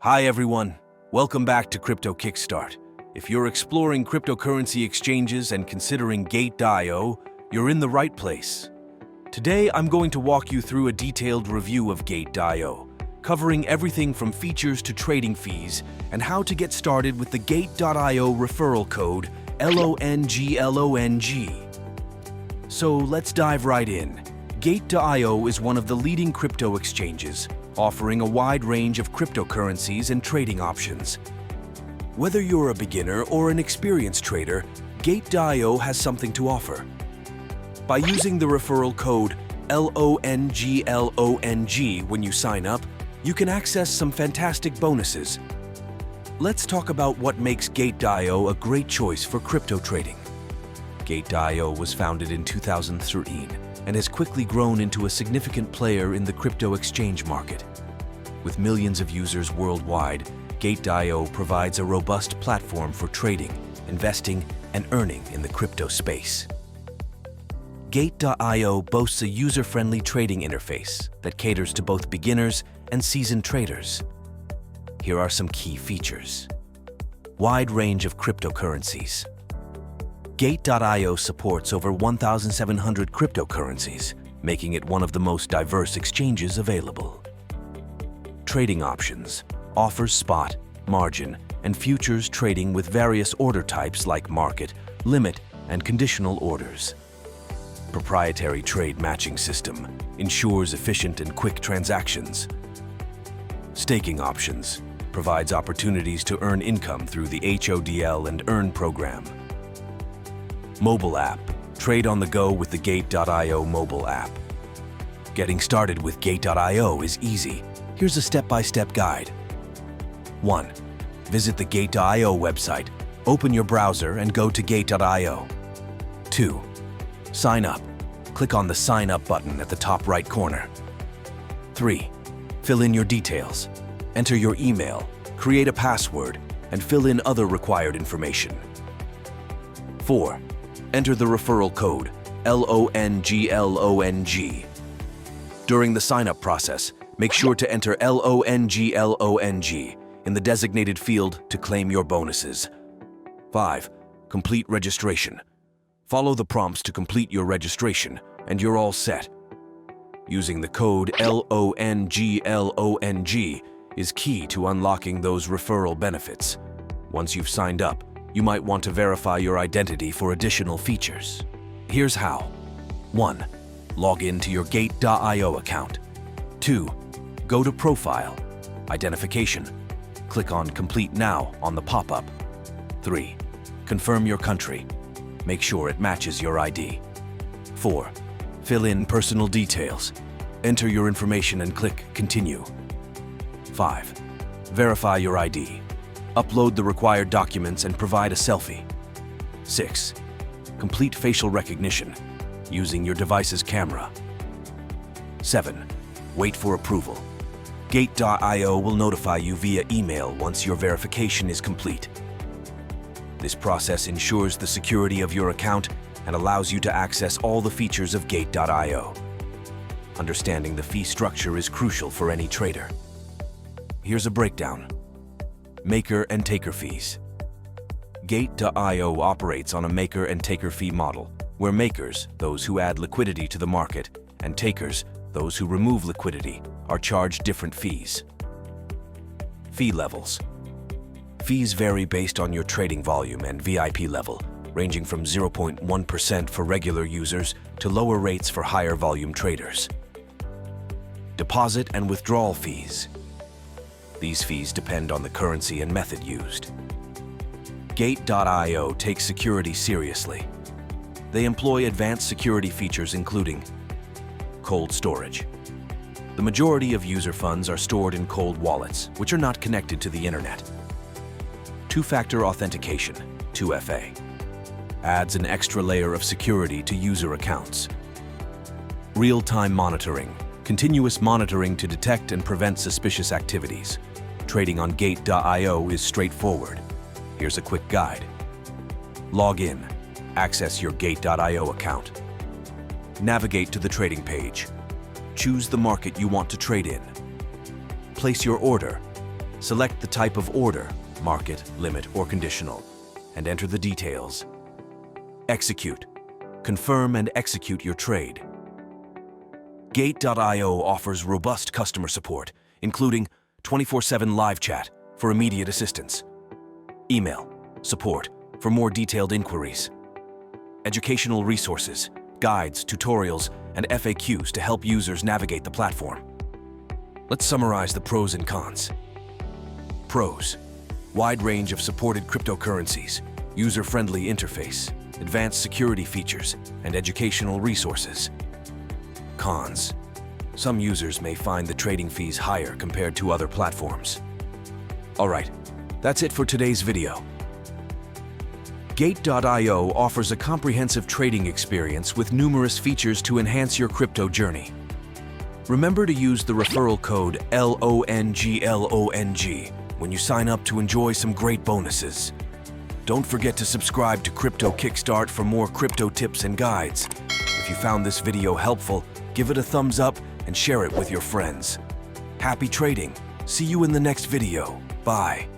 Hi everyone, welcome back to Crypto Kickstart. If you're exploring cryptocurrency exchanges and considering Gate.io, you're in the right place. Today I'm going to walk you through a detailed review of Gate.io, covering everything from features to trading fees and how to get started with the Gate.io referral code LONGLONG. So let's dive right in. Gate.io is one of the leading crypto exchanges, offering a wide range of cryptocurrencies and trading options. Whether you're a beginner or an experienced trader, Gate.io has something to offer. By using the referral code LONGLONG when you sign up, you can access some fantastic bonuses. Let's talk about what makes Gate.io a great choice for crypto trading. Gate.io was founded in 2013 and has quickly grown into a significant player in the crypto exchange market. With millions of users worldwide, Gate.io provides a robust platform for trading, investing, and earning in the crypto space. Gate.io boasts a user-friendly trading interface that caters to both beginners and seasoned traders. Here are some key features. Wide range of cryptocurrencies. Gate.io supports over 1,700 cryptocurrencies, making it one of the most diverse exchanges available. Trading options offers spot, margin, and futures trading with various order types like market, limit, and conditional orders. Proprietary trade matching system ensures efficient and quick transactions. Staking options provides opportunities to earn income through the HODL and Earn program. Mobile app. Trade on the go with the Gate.io mobile app. Getting started with Gate.io is easy. Here's a step-by-step guide. 1. Visit the Gate.io website. Open your browser and go to Gate.io. 2. Sign up. Click on the Sign Up button at the top right corner. 3. Fill in your details. Enter your email, create a password, and fill in other required information. 4. Enter the referral code LONGLONG. During the sign-up process, make sure to enter LONGLONG in the designated field to claim your bonuses. 5. Complete registration. Follow the prompts to complete your registration, and you're all set. Using the code LONGLONG is key to unlocking those referral benefits. Once you've signed up, you might want to verify your identity for additional features. Here's how. 1. Log in to your Gate.io account. 2. Go to Profile, Identification. Click on Complete Now on the pop-up. 3. Confirm your country. Make sure it matches your ID. 4. Fill in personal details. Enter your information and click Continue. 5. Verify your ID. Upload the required documents and provide a selfie. 6. Complete facial recognition using your device's camera. 7. Wait for approval. Gate.io will notify you via email once your verification is complete. This process ensures the security of your account and allows you to access all the features of Gate.io. Understanding the fee structure is crucial for any trader. Here's a breakdown. Maker and taker fees. Gate.io operates on a maker and taker fee model, where makers, those who add liquidity to the market, and takers, those who remove liquidity, are charged different fees. Fee levels. Fees vary based on your trading volume and VIP level, ranging from 0.1% for regular users to lower rates for higher volume traders. Deposit and withdrawal fees. These fees depend on the currency and method used. Gate.io takes security seriously. They employ advanced security features including cold storage. The majority of user funds are stored in cold wallets, which are not connected to the internet. Two-factor authentication, 2FA, adds an extra layer of security to user accounts. Real-time monitoring, continuous monitoring to detect and prevent suspicious activities. Trading on Gate.io is straightforward. Here's a quick guide. Log in. Access your Gate.io account. Navigate to the trading page. Choose the market you want to trade in. Place your order. Select the type of order, market, limit, or conditional, and enter the details. Execute. Confirm and execute your trade. Gate.io offers robust customer support, including 24/7 live chat for immediate assistance, email, support for more detailed inquiries, educational resources, guides, tutorials, and FAQs to help users navigate the platform. Let's summarize the pros and cons. Pros: wide range of supported cryptocurrencies, user-friendly interface, advanced security features, and educational resources. Cons: some users may find the trading fees higher compared to other platforms. Alright, that's it for today's video. Gate.io offers a comprehensive trading experience with numerous features to enhance your crypto journey. Remember to use the referral code LONGLONG when you sign up to enjoy some great bonuses. Don't forget to subscribe to Crypto Kickstart for more crypto tips and guides. If you found this video helpful, give it a thumbs up and share it with your friends. Happy trading! See you in the next video. Bye.